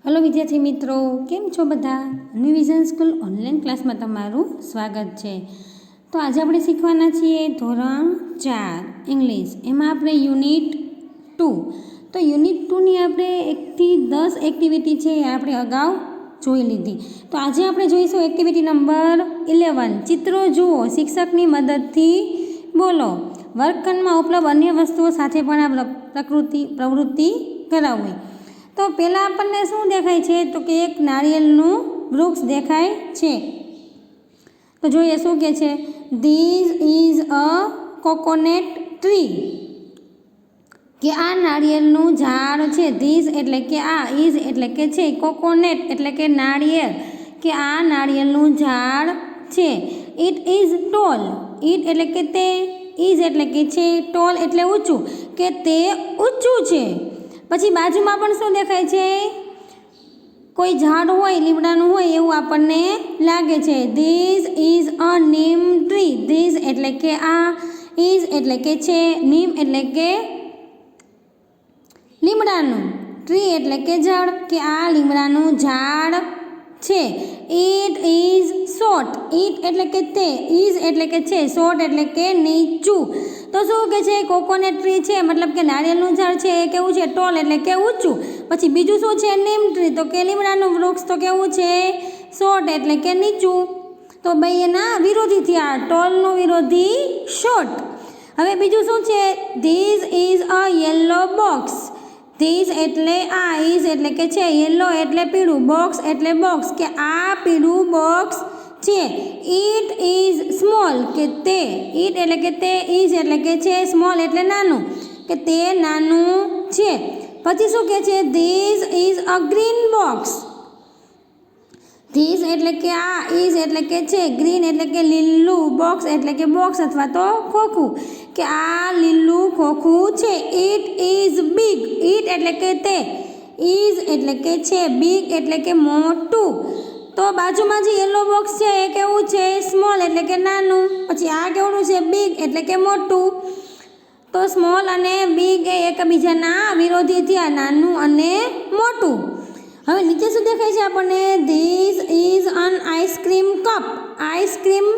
Hello विद्यार्थी मित्रों, केम छो बधा? New vision school online class में तमारू स्वागत है। तो आज આપણે શીખવાના છીએ ધોરણ 4 ઇંગ્લિશ। એમાં આપણે યુનિટ 2 તો યુનિટ 2 ની આપણે 1 થી 10 એક્ટિવિટી છે એ આપણે અગાઉ જોઈ લીધી। તો આજે આપણે જોઈશું એક્ટિવિટી નંબર 11 ચિત્રો જુઓ શિક્ષકની મદદથી બોલો। વર્ગખંડમાં ઉપલબ્ધ અન્ય વસ્તુઓ સાથે પણ આ પ્રવૃત્તિ કરાવવી। तो पहला अपने शू देखाय छे तो कि एक नारियेलनु वृक्ष देखाय छे। तो जोईए शू के छे, this is a coconut tree के आ नारियेलनु झाड़ छे। धीस एटले के आ, इज एटले के छे, कोकोनट एटले के नारियेल के आ नारियेलनु झाड़ छे। इट इज टॉल, इट एटले के ते, इज एटले के छे, टॉल एटले ऊंचू के ते ऊंचू छे। પછી બાજુમાં પણ શું દેખાય છે, કોઈ ઝાડ હોય લીમડાનું હોય એવું આપણને લાગે છે। This is a neem tree, this એટલે કે આ, ઇઝ એટલે કે છે, નીમ એટલે કે લીમડાનું, ટ્રી એટલે કે ઝાડ કે આ લીમડાનું ઝાડ છે। ઇટ ઇઝ શોર્ટ, ઇટ એટલે કે તે, ઇઝ એટલે કે છે, શોર્ટ એટલે કે નીચું। तो शू के छे, कोकोनट ट्री है मतलब के नारियलनु झाड़ है केवुं छे, टॉल एटले के ऊंचू। पछी बीजू शू छे, नीम ट्री तो के લીમડાનું વૃક્ષ तो केवुं छे, शॉर्ट एटले के नीचू। तो बई एना विरोधी थया, टॉलनो विरोधी शॉर्ट। हवे बीजू शू छे, this is a yellow box, this एटले आ, इज एटले के छे, येलो एटले पीळुं, बॉक्स एटले बॉक्स के आ पीळुं बॉक्स छे। इट इज स्मॉल के ते, इट एटले के ते, इज एटले के छे, स्मॉल एटले नानुं के ते नानुं छे। पछी शुं के छे, this is a green box, this एटले के आ, इज एटले के छे, ग्रीन एटले के લીલું, बॉक्स एटले के बॉक्स अथवा तो खोखું के आ લીલું खोखું छे। इट इज बिग, इट एटले के ते, इज एटले के छे, बिग एटले के मोटું। तो बाजुमां जे येलो बॉक्स छे ए केवुं छे, स्मॉल एटले के नानुं, पछी आ केवुं छे, बिग एटले के मोटुं। तो स्मॉल अने बिग ए एकबीजाना विरोधी थया, नानुं अने मोटुं। हवे नीचे शुं देखाय छे आपणे, this is an ice cream cup, ice cream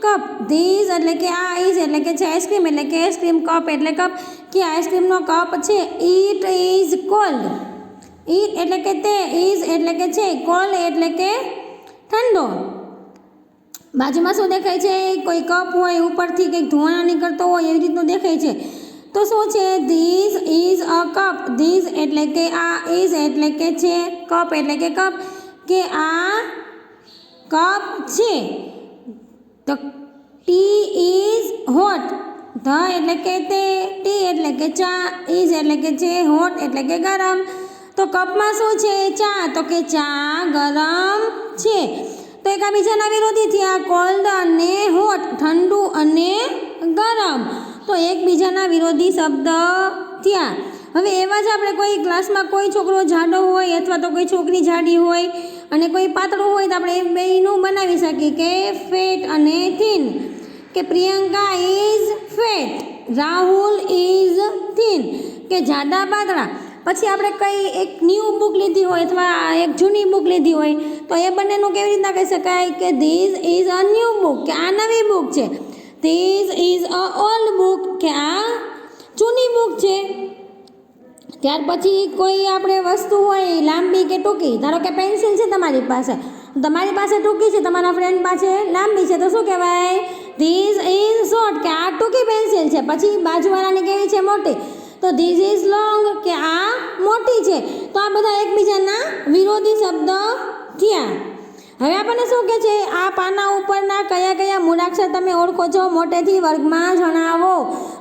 cup, this एटले के आ, इज एटले के छे, आइसक्रीम एटले के आइसक्रीम, कप एटले कप के आइसक्रीमनो कप छे। इट इज कोल्ड, इट एटले के ते, इज एटले के छे, कोल्ड एटले के ठंडो। बाजुमां शुं देखाय छे, कोई कप होय उपरथी कंईक धुआणो निकळतो होय एवी रीतनुं देखाय छे। तो शुं छे, this is a cup, this एटले के आ, इज एटले के छे, कप एटले के कप के आ कप छे। तो टी इज हॉट, ध एटले के ते, टी एटले के चा, इज एटले के छे, हॉट एटले के गरम। तो कपमां शुं छे, चा तो के चा गरम छे। तो एकबीजाना विरोधी थया, कोल्ड अने हॉट, ठंडू अने गरम। तो एकबीजाना विरोधी शब्द थया। हवे एवा ज आपणे कोई क्लासमां कोई छोकरो जाडो होय अथवा तो कोई छोकरी जाडी होय अने कोई पातळो होय तो आपणे बेयनुं बनावी शकीए के फेट अने थीन, के Priyanka is fat, Rahul is thin के जाडा पातळा। પછી આપણે કઈ એક ન્યૂ બુક લીધી હોય અથવા એક જૂની બુક લીધી હોય તો એ બંનેનું કેવી રીતના કહી શકાય કે this is a new book કે આ નવી બુક છે, this is a old book કે આ જૂની બુક છે। ત્યાર પછી કોઈ આપણે વસ્તુ હોય લાંબી કે ટૂંકી, ધારો કે પેન્સિલ છે તમારી પાસે ટૂંકી છે, તમારા ફ્રેન્ડ પાસે લાંબી છે, તો શું કહેવાય, ધીસ ઇઝ શોર્ટ કે આ ટૂંકી પેન્સિલ છે। પછી બાજુવાળાની કેવી છે, મોટી, तो धीस इज लॉन्ग के आ मोटी है। तो आ बधा एकबीजाना विरोधी शब्द थया। हवे आपणे शुं कहे छे, आ पाना उपरना कया कया मूळाक्षर तमे ओळखो छो, मोटेथी वर्गमां जणावो।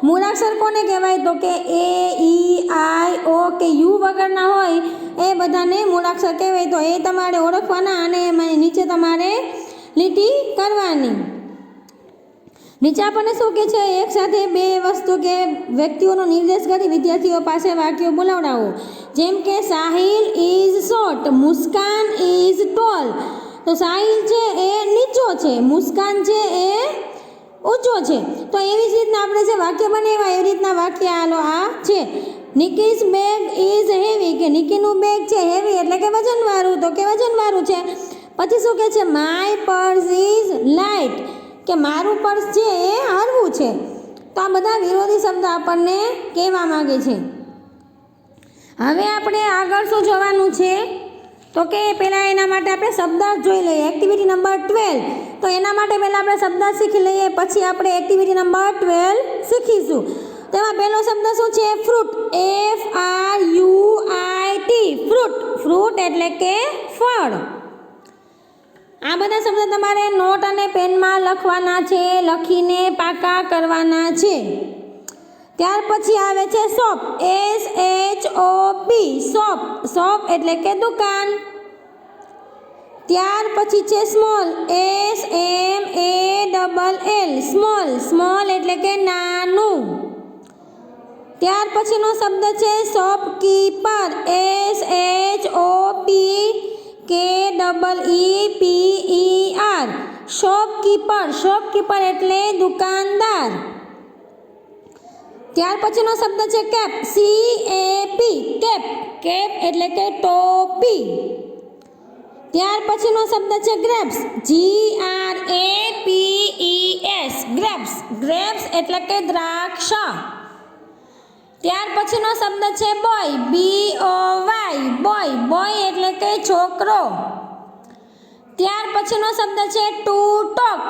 मूळाक्षर कोने कहेवाय तो के ए, ई, आई, ओ के यू वगरना होय ए बधाने मूळाक्षर कहेवाय। तो ए तमारे ओळखवाना अने एमां नीचे तमारे લીટી करवानी। नीचे आपने शू के छे, एक साथे बे वस्तु के व्यक्तिओनो निर्देश करी विद्यार्थीओ पासे वाक्यो बोलावडावो। जेम के Sahil is short, Muskan is tall. तो साहिल छे ए नीचो छे, मुस्कान छे ए ऊंचो छे। तो एवी ज रीतना आपणे जे वाक्य बनाव्या एवी रीतना वाक्य आलो आ छे। નિકીઝ બેગ ઇઝ હેવી, કે નિકીનું બેગ છે હેવી એટલે કે વજનવાળું, તો કે વજનવાળું છે. પછી શું કહે છે? માય પર્સ ઇઝ લાઇટ, કે મારું પર્સ છે એ હળવું છે. તો આ બધા વિરોધી શબ્દ આપણને કહેવા માંગે છે. હવે આપણે આગળ શું જોવાનું છે? તો કે પહેલાં એના માટે આપણે શબ્દ જોઈ લઈએ. Activity number 12. તો એના માટે પહેલાં આપણે શબ્દ શીખી લઈએ, પછી આપણે એક્ટિવિટી નંબર 12 શીખીશું. તેમાં પહેલો શબ્દ શું છે? ફ્રૂટ. FRUIT, fruit. ફ્રૂટ એટલે કે ફળ. આ બધા શબ્દ તમારે નોટ અને પેનમાં લખવાના છે, લખીને પાકા કરવાના છે. ત્યાર પછી આવે છે શોપ. SHOP, shop. શોપ એટલે કે દુકાન. ત્યાર પછી છે સ્મોલ. SMALL, small. સ્મોલ એટલે કે નાનું. ત્યાર પછીનો શબ્દ છે શોપકીપર. SHOPKEEPER, shopkeeper. શોપકીપર એટલે દુકાનદાર. ત્યાર પછીનો શબ્દ છે કેપ. CAP, cap. કેપ એટલે કે ટોપી. ત્યાર પછીનો શબ્દ છે ગ્રેપ્સ. GRAPES, grapes. ગ્રેપ્સ એટલે કે દ્રાક્ષ. ત્યાર પછીનો શબ્દ છે બોય. BOY, boy. બોય એટલે કે છોકરો. ત્યાર પછીનો શબ્દ છે to talk.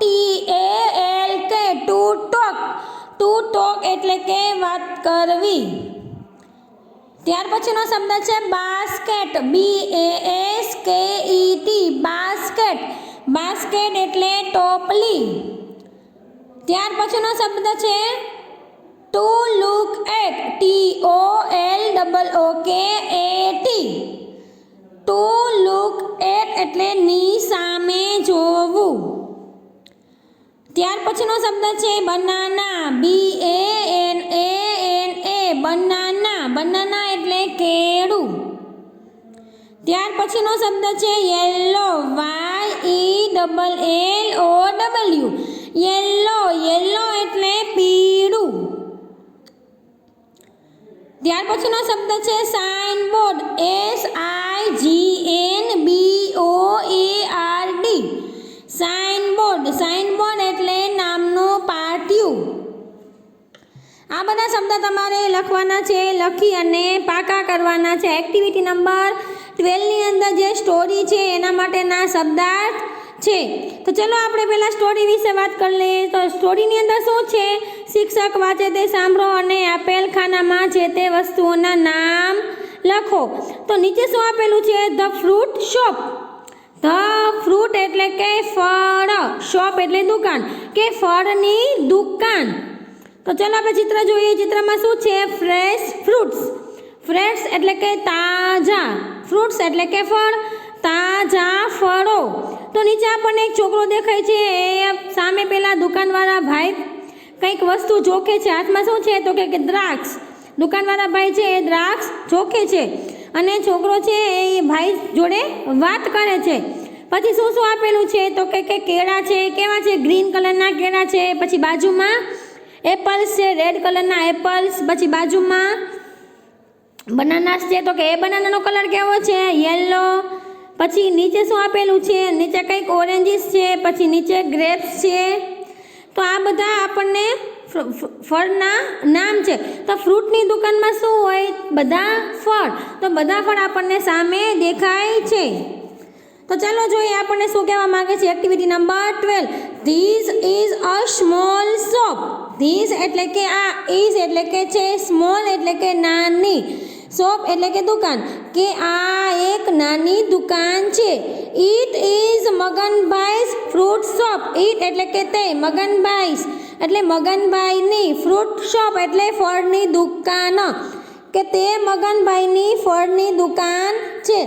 TALK, to talk. To talk એટલે કે વાત કરવી. ત્યાર પછીનો શબ્દ છે બાસ્કેટ. BASKET, basket. બાસ્કેટ એટલે ટોપલી. ત્યાર પછીનો શબ્દ છે to look at. TOLOOKAT, to look at એટલે ની સામે જોવું. ત્યાર પછીનો શબ્દ છે બનાના. BANANA, banana. બનાના એટલે કેળું. ત્યાર પછીનો શબ્દ છે યેલો. YELLOW, yellow. યેલો એટલે પીળું. ત્યાર પછીનો શબ્દ છે સાઇનબોર્ડ. SIGNBOARD, signboard. સાઇનબોર્ડ એટલે નામનું પાટિયું. આ બધા શબ્દ તમારે લખવાના છે, લખી અને પાકા કરવાના છે. એક્ટિવિટી નંબર 12 ની અંદર જે સ્ટોરી છે એના માટેના શબ્દાર્થ છે. તો ચલો આપણે પહેલાં સ્ટોરી વિશે વાત કરી લઈએ. તો સ્ટોરીની અંદર શું છે? શિક્ષક વાંચે તે સાંભળો અને આપેલ ખાનામાં જે તે વસ્તુઓના નામ લખો. તો નીચે શું આપેલું છે? The fruit shop. The fruit એટલે કે ફળ. શોપ એટલે દુકાન, કે ફળની દુકાન. તો ચલો આપણે ચિત્ર જોઈએ. ચિત્રમાં શું છે? Fresh fruits. ફ્રેશ એટલે કે તાજા. ફ્રૂટ્સ એટલે કે ફળ. તાજા ફળો. તો નીચે આપણને એક છોકરો દેખાય છે. એ સામે પેલા દુકાનવાળા ભાઈ કંઈક વસ્તુ જોખે છે. હાથમાં શું છે? તો કે દ્રાક્ષ. દુકાનવાળા ભાઈ છે એ દ્રાક્ષ જોખે છે અને છોકરો છે એ ભાઈ જોડે વાત કરે છે. પછી શું શું આપેલું છે? તો કે કેળા છે. કેવા છે? ગ્રીન કલરના કેળા છે. પછી બાજુમાં એપલ્સ છે, રેડ કલરના એપલ્સ. પછી બાજુમાં બનાનાસ છે. તો કે એ બનાનાનો કલર કેવો છે? યેલો. પછી નીચે શું આપેલું છે? નીચે કંઈક ઓરેન્જીસ છે. પછી નીચે ગ્રેપ્સ છે. તો આ બધા આપણને ફળના નામ છે. તો ફ્રૂટની દુકાનમાં શું હોય? બધા ફળ. તો બધા ફળ આપણને સામે દેખાય છે. તો ચાલો જોઈએ આપણને શું કહેવા માંગે છે. Activity number 12. This is a small shop. This એટલે કે આ, ઇઝ એટલે કે છે, સ્મોલ એટલે કે નાની, શોપ એટલે કે દુકાન, કે આ એક નાની દુકાન છે. It is Maganbhai's fruit shop. It એટલે કે તે, મગનભાઈસ એટલે મગનભાઈની, ફ્રૂટ શોપ એટલે ફળની દુકાન, કે તે મગનભાઈની ફળની દુકાન છે.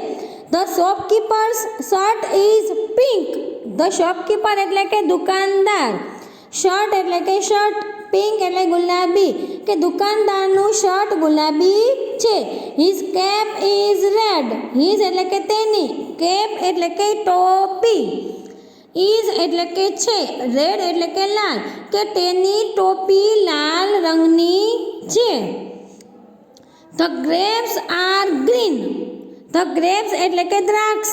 The shopkeeper's shirt is pink. The shopkeeper એટલે કે દુકાનદાર. શર્ટ એટલે કે શર્ટ. પિંક એટલે ગુલાબી, કે દુકાનદારનું શર્ટ ગુલાબી છે. His cap is red. His એટલે કે તેની, કેપ એટલે કે ટોપી, ઇઝ એટલે કે છે, રેડ એટલે કે લાલ, કે તેની ટોપી લાલ રંગની છે. The grapes are green. The grapes એટલે કે દ્રાક્ષ,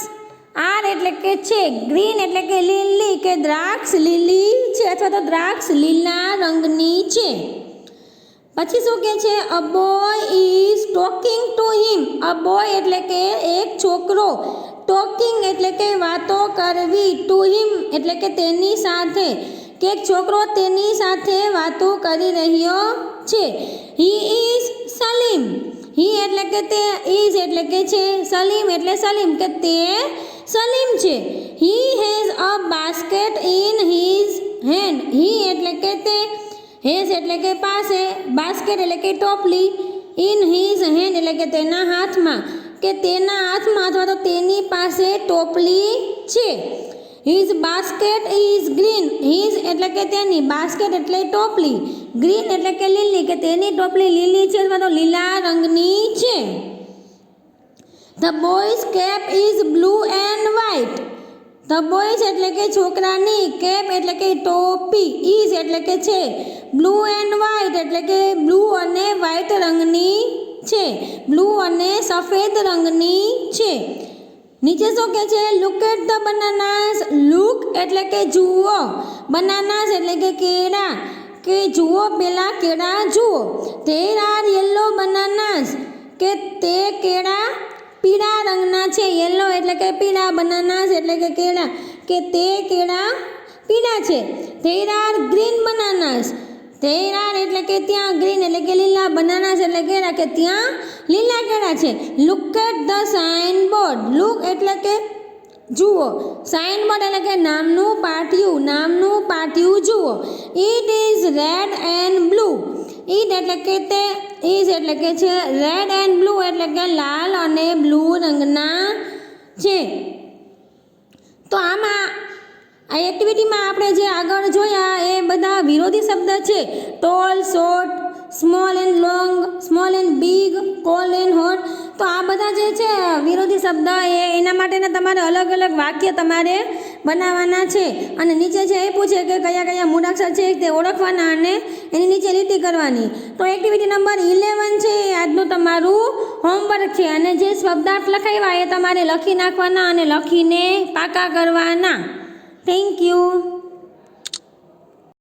આર એટલે કે છે, ગ્રીન એટલે કે લીલી, કે દ્રાક્ષ લીલી છે અથવા તો દ્રાક્ષ લીલા રંગની છે. પછી શું કહે છે? A boy is talking to him. A boy એટલે કે એક છોકરો, ટોકિંગ એટલે કે વાતો કરવી, ટુ હિમ એટલે કે તેની સાથે, કે એક છોકરો તેની સાથે વાતો કરી રહ્યો છે. He is Salim. હી એટલે કે તે, ઇઝ એટલે કે છે, સલીમ એટલે સલીમ, કે તે સલીમ છે. He has a basket in his hand. He એટલે કે તે, હેઝ એટલે કે પાસે, બાસ્કેટ એટલે કે ટોપલી, ઇન હિઝ હેન્ડ એટલે કે તેના હાથમાં, કે તેના હાથમાં અથવા તો તેની પાસે ટોપલી છે. His basket is green. His એટલે કે તેની, બાસ્કેટ એટલે ટોપલી, ગ્રીન એટલે કે લીલી, કે તેની ટોપલી લીલી છે અથવા તો લીલા રંગની છે. The boy's cap is blue and white. The boy's એટલે કે છોકરાની, કેપ એટલે કે ટોપી, ઇઝ એટલે કે છે, બ્લુ એન્ડ વ્હાઇટ એટલે કે બ્લુ અને વ્હાઇટ રંગની છે, બ્લુ અને સફેદ રંગની છે. નીચે શું કહે છે? Look at the bananas. Look એટલે કે જુઓ, બનાનાસ એટલે કે કેળા, કે જુઓ પેલા કેળા જુઓ. ધેર આર યલો બનાનાસ, કે તે કેળા પીળા રંગના છે. યલો એટલે કે પીળા, બનાનાસ એટલે કે કેળા, કે તે કેળા પીળા છે. There are green બનાનાસ. There are એટલે કે ત્યાં, ગ્રીન એટલે કે લીલા, બનાનાસ એટલે કેળા, કે ત્યાં લીલા કેળા છે. Look at the sign board. Look એટલે કે જુઓ, સાઇન બોર્ડ એટલે કે નામનું પાટિયું, નામનું પાટિયું જુઓ. It is red and blue. It એટલે કે તે, ઇઝ એટલે કે છે, રેડ એન્ડ બ્લુ એટલે કે લાલ અને બ્લુ રંગના છે. તો આમાં આ એક્ટિવિટીમાં આપણે જે આગળ જોયા એ બધા વિરોધી શબ્દ છે. Tall, short, small and long, small and big, cold and hot. તો આ બધા જે છે વિરોધી શબ્દ એના માટેના તમારે અલગ અલગ વાક્ય તમારે બનાવવાના છે. અને નીચે જે આપ્યું છે કે કયા કયા મૂળાક્ષર છે તે ઓળખવાના અને એની નીચે લીટી કરવાની. તો એક્ટિવિટી નંબર 11 છે એ આજનું તમારું હોમવર્ક છે. અને જે શબ્દાર્થ લખાવ્યા એ તમારે લખી નાખવાના અને લખીને પાકા કરવાના. Thank you.